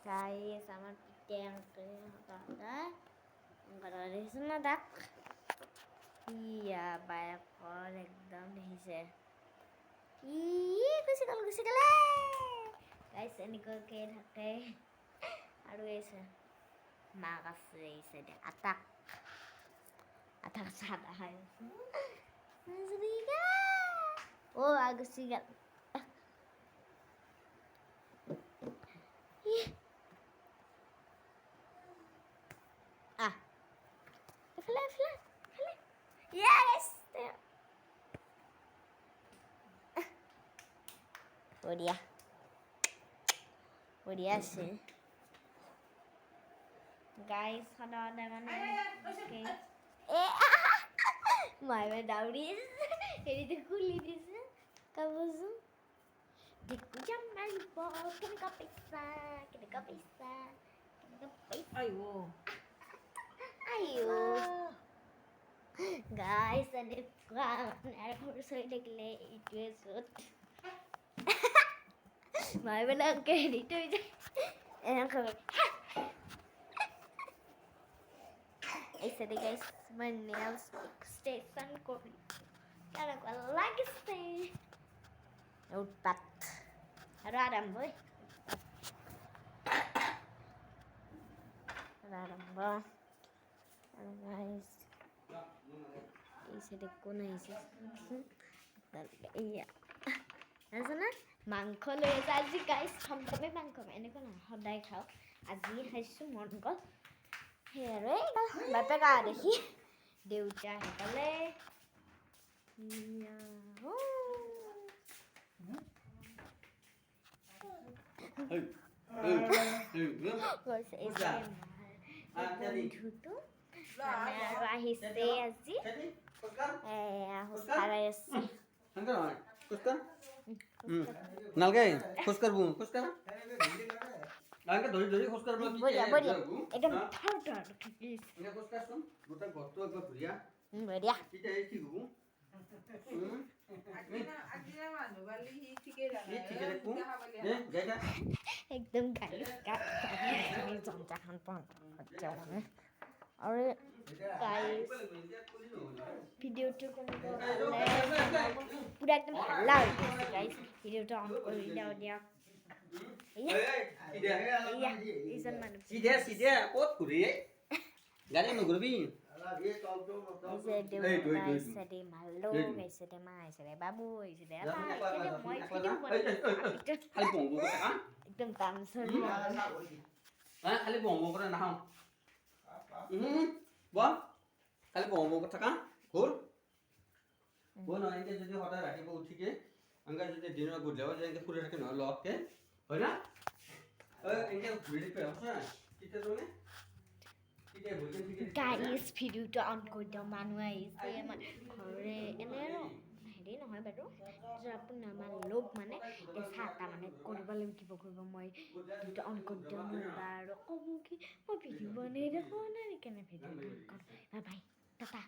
Guys, আমাৰ পিঠে angkara দেখিছে না দাগ ইয়া বায়াকৰ একদম দেখিছে গুচি গ'লে গাইছ এনেকুৱাকৈ থাকে আৰু এইছে মাক আছে এই চাইডে আটাক চাদা খাই আছে গুচি গ'ল Fly. Yes! Udah sih. Guys, kalau ada mana? Okay. My daughter. Ini tuh kulit itu. Kamu zoom. Dikujam malbo. Kena kapisa. Ayo. Guys, ada kurang saya dekle itu shoot. Mai bilang kayak itu aja. Enak banget. Jadi guys, my nails extension kori. Karena aku lagi stay. Utat. Radam boy. Guys. দেখো না iya জানা মাংস লৈ আজি গাইছ সম্পূৰ্ণ মাংস এনেকুৱা নহয় সদায় খাওঁ আজি খাইছোঁ মন গ'ল সেয়াৰে বাপেকা দেখি দেউতা সেইকালে আৰু আহিছে আজি নালগে খোজ কাঢ়বো খোজ কাঢ় নালগে ধৰি খোজ কাঢ়ব একদম ঠাৰ এনে খোজ কাঢ়চোন গোটা ঘৰটো একবাৰ ঘূৰিয়া বঢ়িয়া তেতিয়া এই ঠিক হ'ব একদম গাইছ জন্তাখান পাওঁ আৰু গাইছ ভিডিঅ'টো পুৰা একদম হাল্লা হৈ গৈছে গাইছ ভিডিঅ'টো অন কৰি দিয়ক এইজন মানুহ চিধে ক'ত ঘূৰি গাড়ী নুঘূৰিবি মালো গাইছে দে মা আহিছে দে বাবু আহিছে দে মই একদম কাম চলি খালি বহম কৰে নাখাওঁ বল খালি বহম থকা ঘূৰ নহয় এনেকৈ যদি সদায় ৰাতিপুৱা উঠিকে এনেকৈ যদি দিনৰ গধূলি এনেকৈ ফুৰি থাকে নহয় লগতে হয় না এনেকৈ ঘূৰি থাকিব তেতিয়া তাৰমানে গাইছ ভিডিঅ'টো অন কৰি দিওঁ মানুহ আহিছে আমাৰ ঘৰে এনে আৰু হেৰি নহয় বাৰু আপুনি আমাৰ লগ মানে চাহ মানে কৰিব লাগিব মই ভিডিঅ'টো অন কৰি দিওঁ বা আৰু ক'ব কি মই ভিডিঅ' বনাই দেখো নাই কেনে ভিডিঅ' অন কৰোঁ বাই টাটা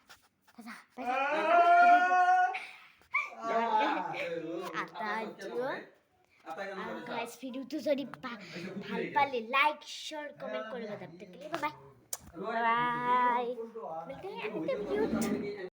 গাইছ ভিডিঅ'টো যদি ভাল পালে লাইক শ্বেয়াৰ কমেণ্ট কৰিব বাই মিলते हैं अगले वीडियो